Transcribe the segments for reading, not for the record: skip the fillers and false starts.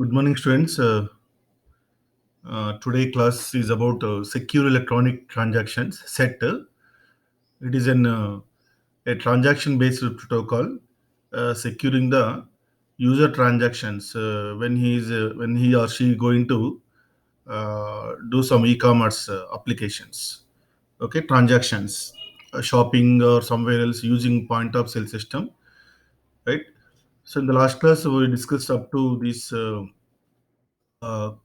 Good morning, students. Today class is about secure electronic transactions (SET). It is a transaction-based protocol securing the user transactions when he or she going to do some e-commerce applications. Okay, transactions, shopping or somewhere else using point of sale system, right? So in the last class we discussed up to these.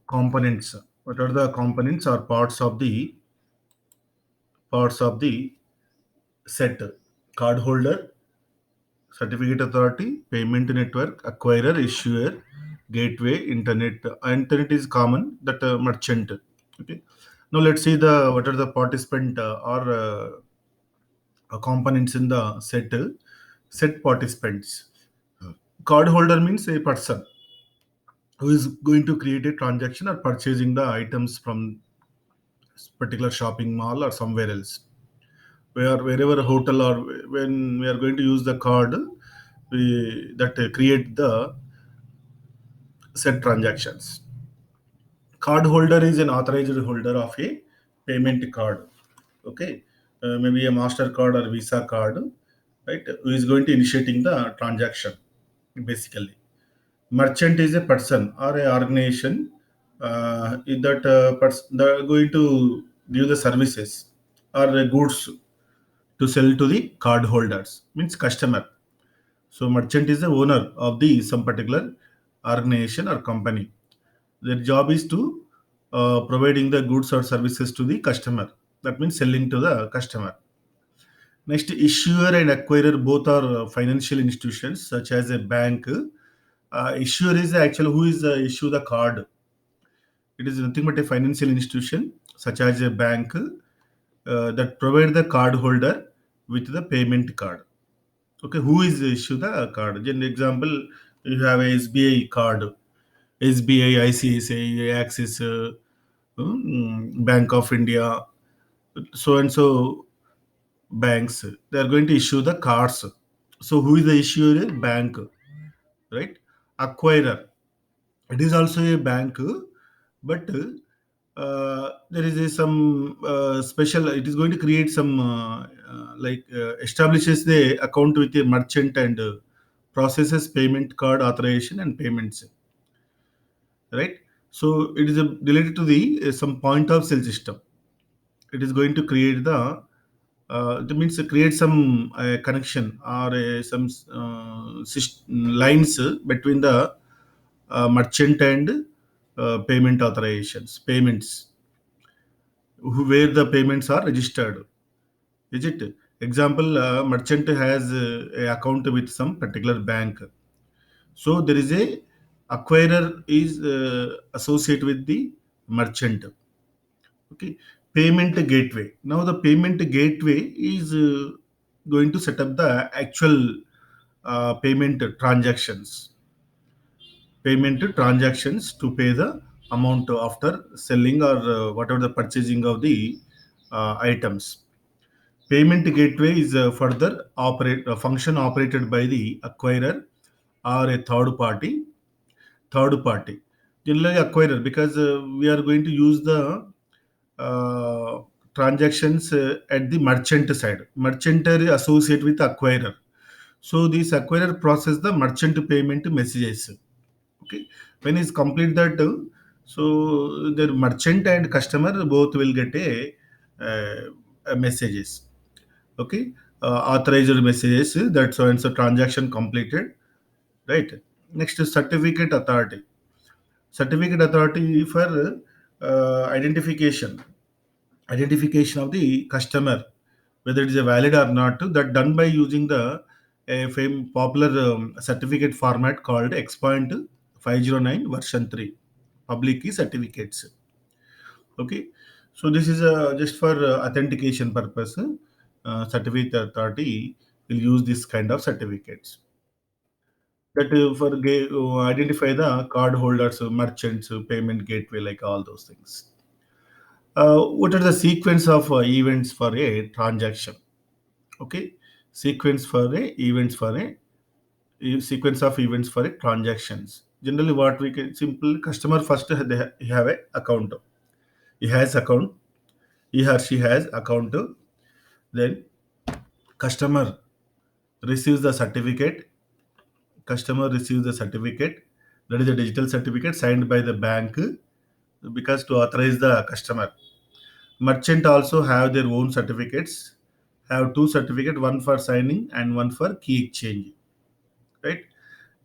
Components. What are the components or parts of the set? Card holder, certificate authority, payment network, acquirer, issuer, gateway, internet. Internet is common. That merchant. Okay. Now let's see the what are the participant or components in the set. Set participants. Card holder means a person who is going to create a transaction or purchasing the items from particular shopping mall or somewhere else, wherever a hotel or when we are going to use the card, we that create the said transactions. Card holder is an authorized holder of a payment card. Okay. Maybe a mastercard or visa card, right? Who is going to initiating the transaction basically. Merchant is a person or a organization that are going to give the services or the goods to sell to the card holders, means customer. So merchant is the owner of the some particular organization or company. Their job is to providing the goods or services to the customer. That means selling to the customer. Next, issuer and acquirer both are financial institutions such as a bank. Issuer is actually who is issue the card. It is nothing but a financial institution such as a bank that provide the card holder with the payment card. Okay, who is issue the card? In example, you have a SBI card, SBI, ICICI, Axis, Bank of India, so and so banks. They are going to issue the cards. So who is the issuer? Bank, right? Acquirer. It is also a bank, but there is some special. It is going to create some establishes the account with a merchant and processes payment card authorization and payments, right? So it is related to the some point of sale system. It is going to create the that means create some connection or some lines between the merchant and payment authorizations payments, where the payments are registered. Is it? Example, merchant has a account with some particular bank. So there is a acquirer is associated with the merchant. Okay. Payment gateway. Now the payment gateway is going to set up the actual payment transactions. Payment transactions to pay the amount after selling or whatever the purchasing of the items. Payment gateway is further operate function operated by the acquirer or a third party. Third party, generally acquirer, because we are going to use the uh, transactions at the merchant side. Merchant are associated with acquirer. So this acquirer process the merchant payment messages. Okay, when is complete that, so the merchant and customer both will get a messages. Okay, authorized messages that so and so transaction completed, right? Next is certificate authority for identification of the customer, whether it is a valid or not, that done by using the popular certificate format called X.509 version 3 public key certificates. Okay, so this is just for authentication purpose. Certificate authority will use this kind of certificates that identify the card holders, merchants, merchants, payment gateway, like all those things. What are the sequence of events for a transaction? Okay, sequence for a events for a sequence of events for a transactions. generally what we can simple customer first he have a account. He has account. He or she has account. Then customer receives the certificate. Customer receives the certificate. That is a digital certificate signed by the bank because to authorize the customer. Merchant also have their own certificates. Have two certificate, one for signing and one for key exchange. Right.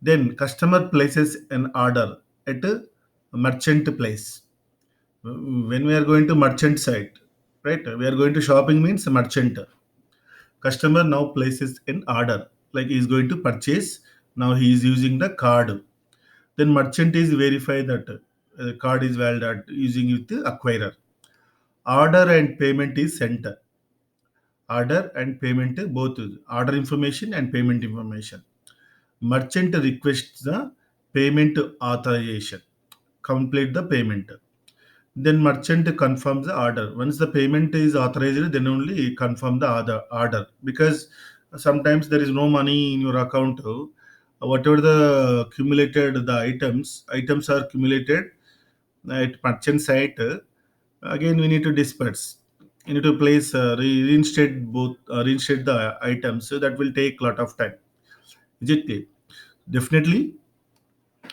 Then customer places an order at a merchant place. When we are going to merchant site, right? We are going to shopping means merchant. Customer now places an order like he is going to purchase. Now he is using the card. Then merchant is verify that card is valid at using with the acquirer. Order and payment is sent. Order and payment both order information and payment information. Merchant requests the payment authorization. Complete the payment. Then merchant confirms the order. Once the payment is authorized, then only confirm the other order. Because sometimes there is no money in your account. Whatever the accumulated the items are accumulated at merchant site. Again, we need to disperse. You need to place reinstate the items. So that will take a lot of time. Is it clear? Definitely,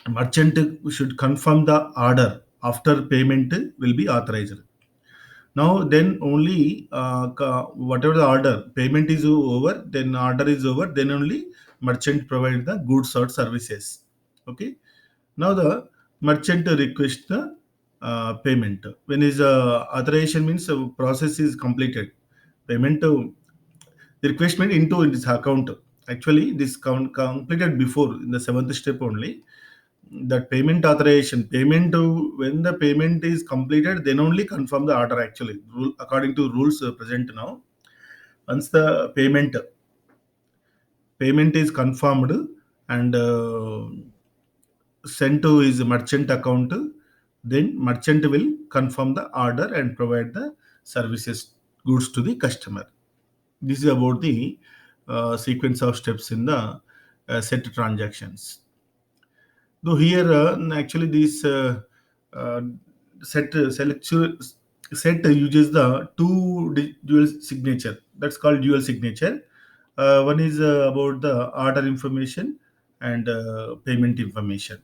merchant should confirm the order after payment will be authorized. Now, then only whatever the order payment is over, then order is over, then only merchant provide the goods or services. Okay. Now the merchant request the payment. When is authorization means process is completed. Payment the request made into this account. Actually, this count completed before in the seventh step only. That payment authorization payment when the payment is completed, then only confirm the order. Actually, according to rules present now, once the payment is confirmed and sent to his merchant account, then merchant will confirm the order and provide the services goods to the customer. This is about the sequence of steps in the set transactions. Though here, actually, this uh, set set uses the dual signature. That's called dual signature. One is about the order information and payment information.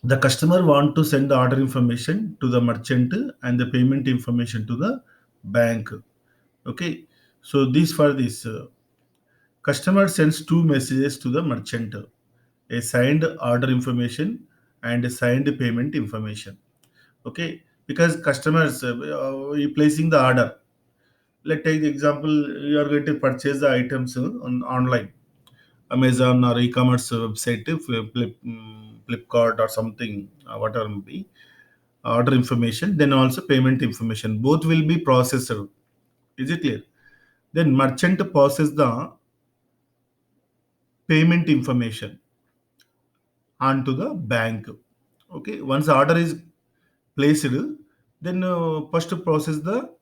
The customer want to send the order information to the merchant and the payment information to the bank. Okay, so this for this customer sends two messages to the merchant: a signed order information and a signed payment information. Okay, because customers placing the order. Let's take the example: you are going to purchase the items on online, Amazon or e-commerce website, Flipkart or something, whatever may be. Order information, then also payment information. Both will be processed. Is it clear? Then merchant passes the payment information onto the bank. Okay, once the order is placed, then first process the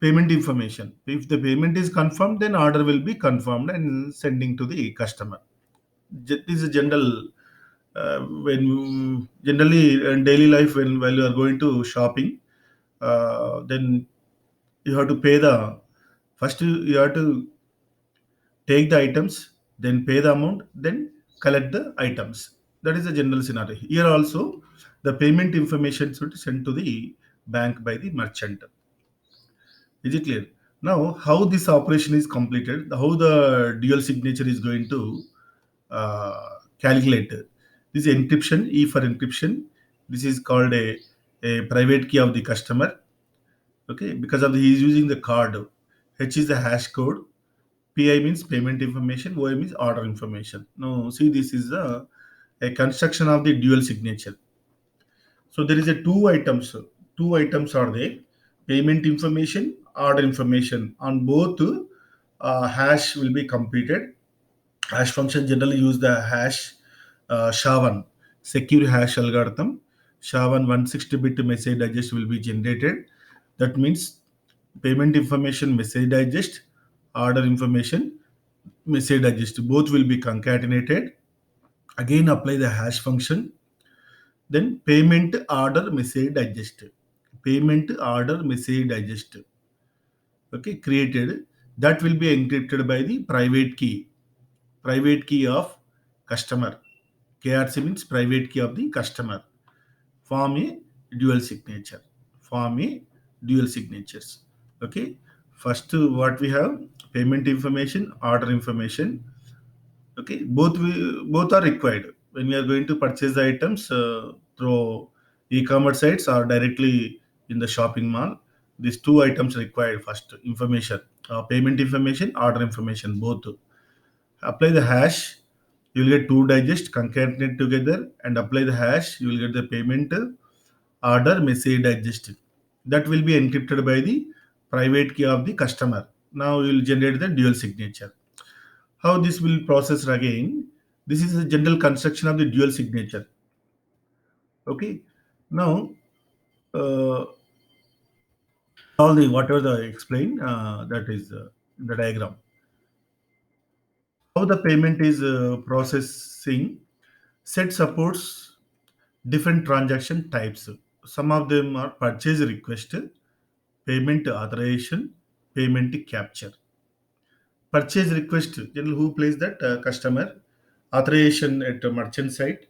payment information. If the payment is confirmed, then order will be confirmed and sending to the customer. This is a general when generally in daily life when while you are going to shopping, then you have to pay the first you have to take the items, then pay the amount, then collect the items. That is the general scenario. Here also, the payment information should send to the bank by the merchant. Is it clear? Now, how this operation is completed, how the dual signature is going to calculate. This is encryption, E for encryption. This is called a private key of the customer. Okay, because of the, he is using the card. H is the hash code. PI means payment information. OI means order information. Now, see, this is a construction of the dual signature. So there is a two items. Two items are there: payment information, order information. On both, hash will be completed. Hash function generally use the hash SHA-1 secure hash algorithm. SHA-1 160-bit message digest will be generated. That means payment information message digest, order information message digest. Both will be concatenated. Again apply the hash function. Then payment order message digest. Payment order message digest. Okay, created. That will be encrypted by the private key. Private key of customer. KRC means private key of the customer. Form a dual signature. Form a dual signatures. Okay. First, what we have, payment information, order information. Okay, both are required when we are going to purchase the items through e-commerce sites or directly in the shopping mall. These two items required. First, information, payment information, order information, both. Apply the hash, you will get two digest, concatenate together and apply the hash, you will get the payment order message digest. That will be encrypted by the private key of the customer. Now you will generate the dual signature. How this will process again? This is a general construction of the dual signature. Okay. Now, uh, all the whatever the explain, that is the diagram. How the payment is processing. Set supports different transaction types. Some of them are purchase request, payment authorization, payment capture. Purchase request, generally who plays that, customer. Authorization at a merchant site.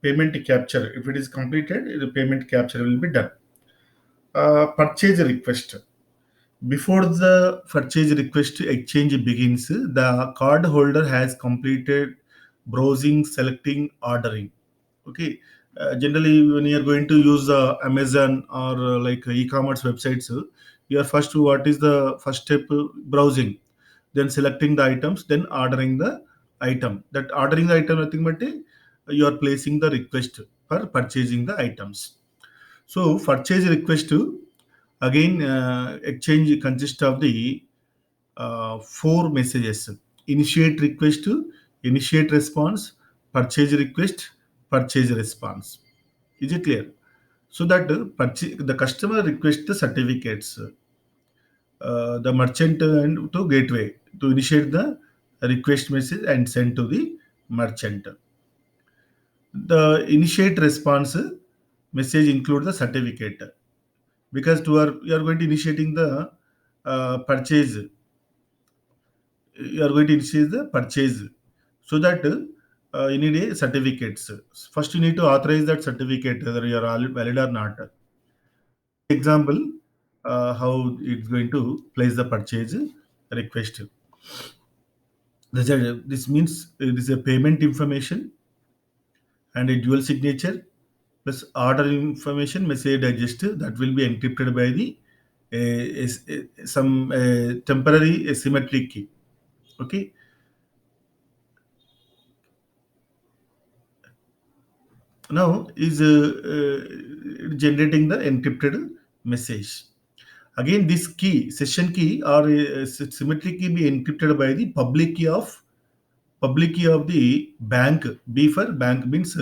Payment capture, if it is completed, the payment capture will be done. Purchase request. Before the purchase request exchange begins, the card holder has completed browsing, selecting, ordering. Okay. Generally, when you are going to use Amazon or like e-commerce websites, you are first, what is the first step? Browsing, then selecting the items, then ordering the item. That ordering the item, nothing but you are placing the request for purchasing the items. So purchase request, again, exchange consists of the four messages: initiate request, initiate response, purchase request, purchase response. Is it clear? So that the customer requests the certificates, the merchant and to gateway to initiate the request message and send to the merchant. The initiate response message include the certificate, because you are going to initiating the purchase. You are going to initiate the purchase, so that you need a certificates. First, you need to authorize that certificate whether you are valid or not. Example, how it's going to place the purchase request. This means it is a payment information and a dual signature plus order information message digest that will be encrypted by the some temporary asymmetric key. Okay. Now is generating the encrypted message. Again, this key, session key or symmetric key be encrypted by the public key of the bank. B for bank means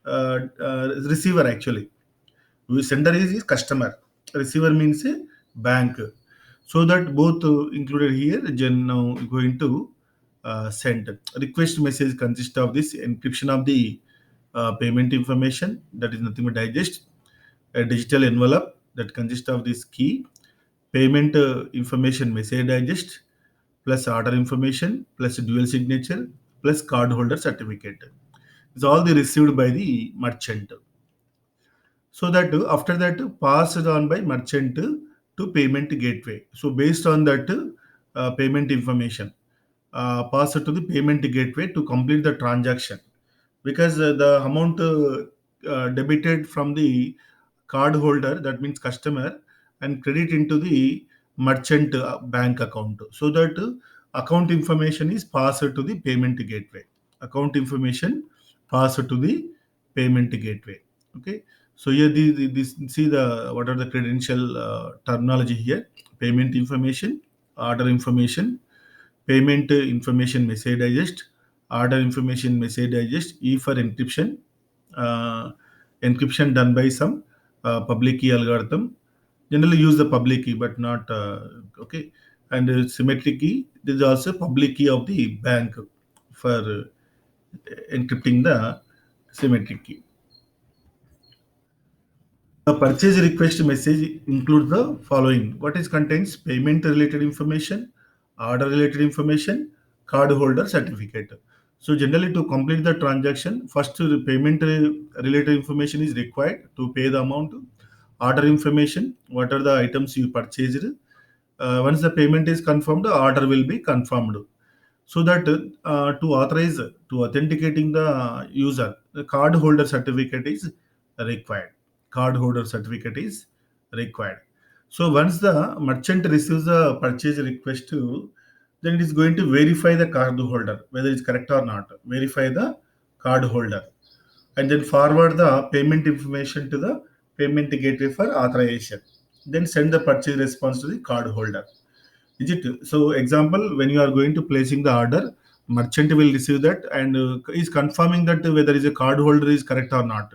receiver actually. Sender is customer. Receiver means a bank. So that both included here. Gen now going to send. Request message consists of this encryption of the payment information, that is nothing but digest. A digital envelope that consists of this key, payment information message digest, plus order information, plus dual signature, plus card holder certificate. It's all the received by the merchant. So that after that passed on by merchant to payment gateway. So based on that payment information, passed to the payment gateway to complete the transaction, because the amount debited from the card holder, that means customer, and credit into the merchant bank account, so that account information is passed to the payment gateway. Account information passed to the payment gateway. Okay. So here this, see the what are the credential terminology here: payment information, order information, payment information message digest, order information message digest, E for encryption, uh, encryption done by some public key algorithm. Generally use the public key, but not okay. And symmetric key, there is also public key of the bank for encrypting the symmetric key. The purchase request message includes the following. What is contains payment related information, order related information, card holder certificate. So generally to complete the transaction, first the payment related information is required to pay the amount, order information, what are the items you purchased. Once the payment is confirmed, the order will be confirmed. So that to authorize to authenticating the user, the card holder certificate is required. Card holder certificate is required. So once the merchant receives the purchase request, then it is going to verify the card holder whether it's correct or not. Verify the card holder and then forward the payment information to the payment gateway for authorization. Then send the purchase response to the card holder. Is it? So example, when you are going to placing the order, merchant will receive that and is confirming that whether is a card holder is correct or not.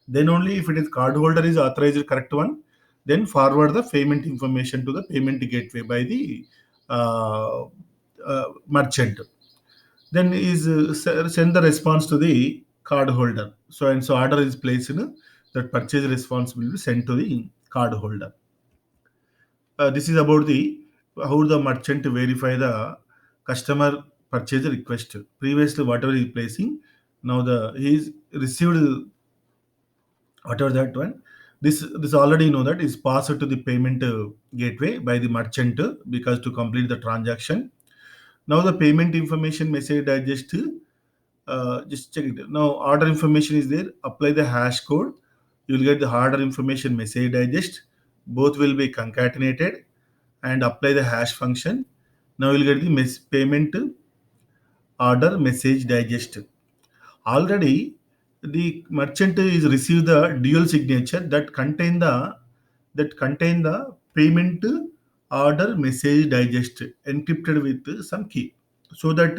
Then only if it is card holder is authorized correct one, then forward the payment information to the payment gateway by the uh, merchant. Then is send the response to the card holder. So and so order is placed, that purchase response will be sent to the card holder. This is about the how the merchant verify the customer purchase request. Previously, whatever he is placing, now the he is received whatever that one. This already know that is passed to the payment gateway by the merchant because to complete the transaction. Now the payment information message digest. Just check it. Now order information is there. Apply the hash code. You will get the order information message digest. Both will be concatenated and apply the hash function. Now you'll get the payment order message digest. Already the merchant is received the dual signature that contain the payment order message digest encrypted with some key. So that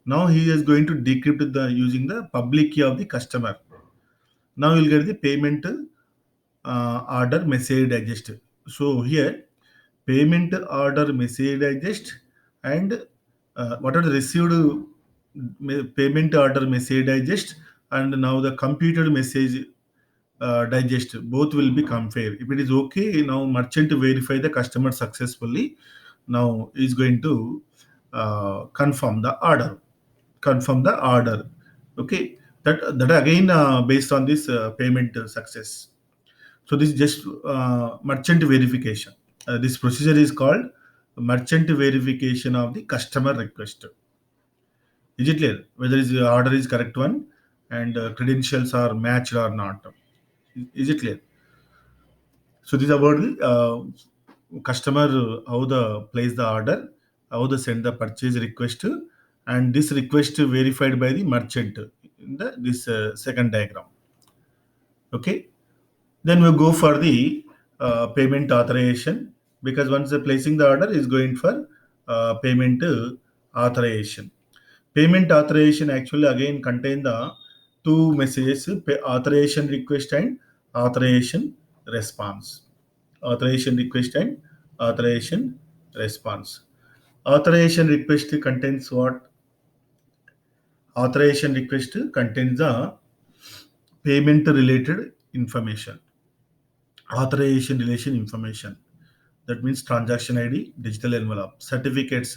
now he is going to decrypt the using the public key of the customer. Now you'll get the payment order message digest. So here payment order message digest and what are the received payment order message digest and now the computed message digest both will become fair. If it is okay, now merchant verify the customer successfully. Now is going to confirm the order. Confirm the order. Okay, that again based on this payment success. So this is just merchant verification. This procedure is called merchant verification of the customer request. Is it clear? Whether is the order is correct one and credentials are matched or not. Is it clear? So this is about the customer how the place the order, how the send the purchase request, and this request verified by the merchant in the this second diagram. Okay. Then we go for the payment authorization because once the placing the order is going for payment authorization. Payment authorization actually again contain the two messages: authorization request and authorization response. Authorization request and authorization response. Authorization request contains what? Authorization request contains the payment related information. Authorization relation information. That means transaction ID, digital envelope, certificates,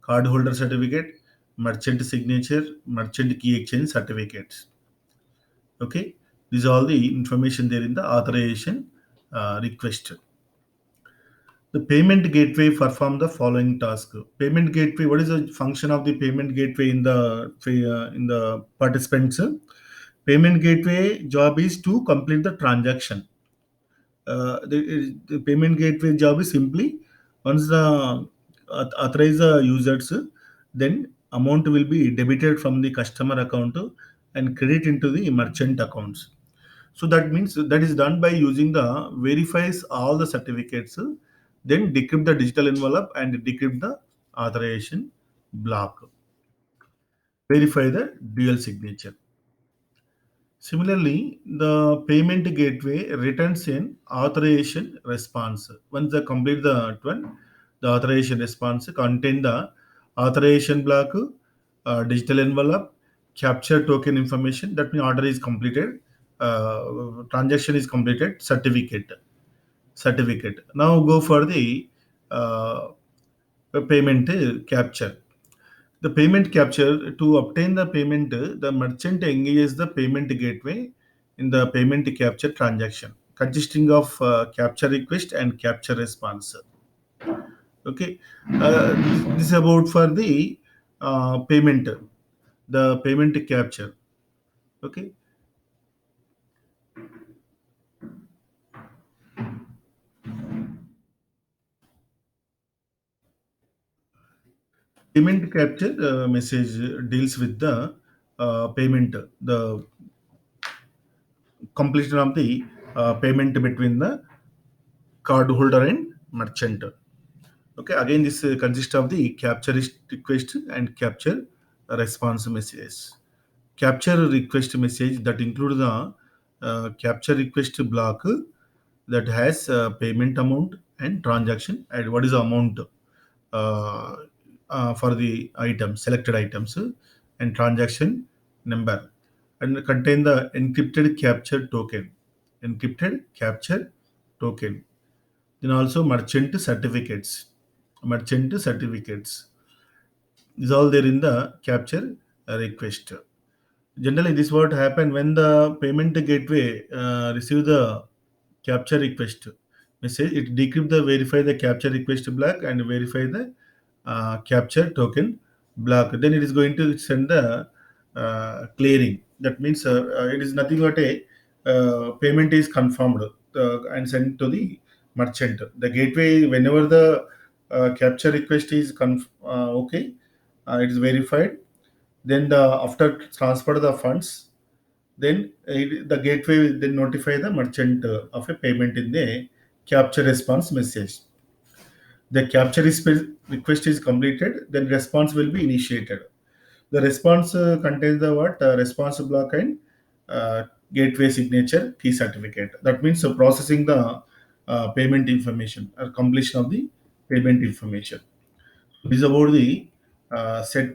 cardholder certificate, merchant signature, merchant key exchange certificates. Okay, these are all the information there in the authorization request. The payment gateway perform the following task. Payment gateway. What is the function of the payment gateway in the participants? Payment gateway job is to complete the transaction. The payment gateway job is simply once the authorize the users, then amount will be debited from the customer account and credit into the merchant accounts. So that means that is done by using the verifies all the certificates, then decrypt the digital envelope and decrypt the authorization block. Verify the dual signature. Similarly, the payment gateway returns an authorization response. Once they complete the authorization response contain the authorization block, digital envelope, capture token information, that means order is completed, transaction is completed, certificate. Now go for the uh, payment capture. The payment capture, to obtain the payment, the merchant engages the payment gateway in the payment capture transaction, consisting of capture request and capture response. Okay, this is about for the payment, the payment capture. Okay, payment capture message deals with the payment, the completion of the payment between the cardholder and merchant. Okay, again, this consists of the capture request and capture response messages. Capture request message that include the capture request block that has payment amount and transaction, and what is the amount uh, for the items, selected items, and transaction number, and contain the encrypted capture token. Encrypted capture token. Then also merchant certificates is all there in the capture request. Generally, this what happen when the payment gateway receive the capture request message. It decrypt the verify the capture request block and verify the capture token block. Then it is going to send the clearing. That means it is nothing but a payment is confirmed and sent to the merchant. The gateway, whenever the capture request is okay, it is verified. Then the after transfer the funds, then the gateway will then notify the merchant of a payment in the capture response message. The request is completed, then response will be initiated. The response contains the what response block and uh, gateway signature key certificate. That means processing the payment information or completion of the payment information. This is about the set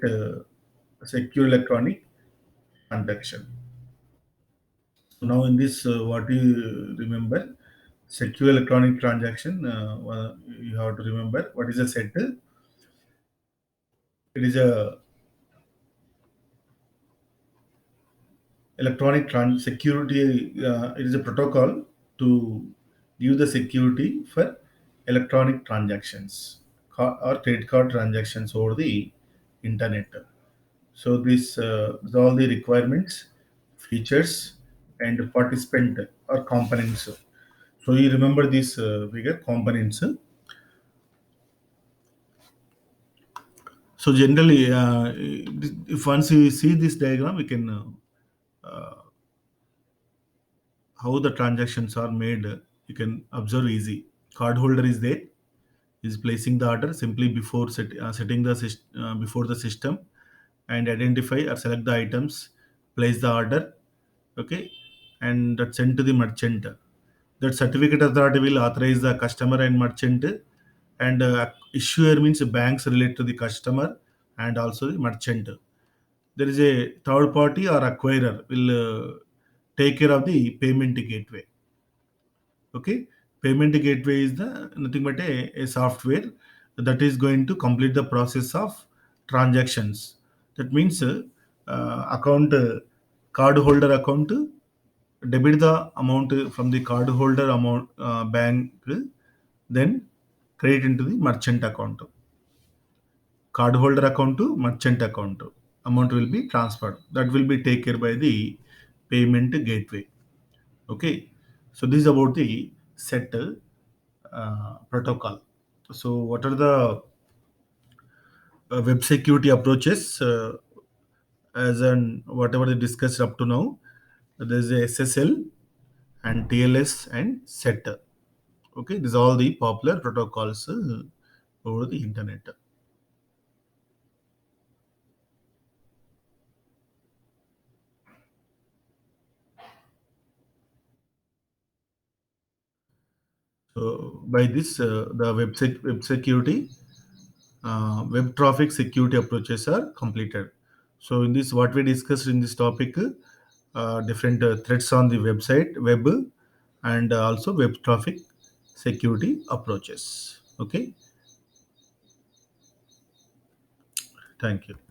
secure electronic transaction. So now in this, what do you remember? Secure electronic transaction. You have to remember what is a set. It is a security. It is a protocol to give the security for electronic transactions or credit card transactions over the internet. So this is all the requirements, features, and participant or components. So you remember this figure components. So generally, if once you see this diagram, we can how the transactions are made. You can observe easy. Cardholder is there, is placing the order simply before setting the before the system, and identify or select the items, place the order. Okay, and that's sent to the merchant. That certificate authority will authorize the customer and merchant, and issuer means banks relate to the customer and also the merchant. There is a third party or acquirer will take care of the payment gateway. Okay, payment gateway is the nothing but a software that is going to complete the process of transactions. That means account card holder account debit the amount from the card holder amount bank, then credit into the merchant account. Cardholder account to merchant account. Amount will be transferred. That will be taken care by the payment gateway. Okay. So this is about the set protocol. So what are the web security approaches as and whatever they discussed up to now? There is a SSL and TLS and SET. Okay, these are all the popular protocols over the internet. So by this, the web security, web traffic security approaches are completed. So in this, what we discussed in this topic, different threats on the web, and also web traffic security approaches. Okay, thank you.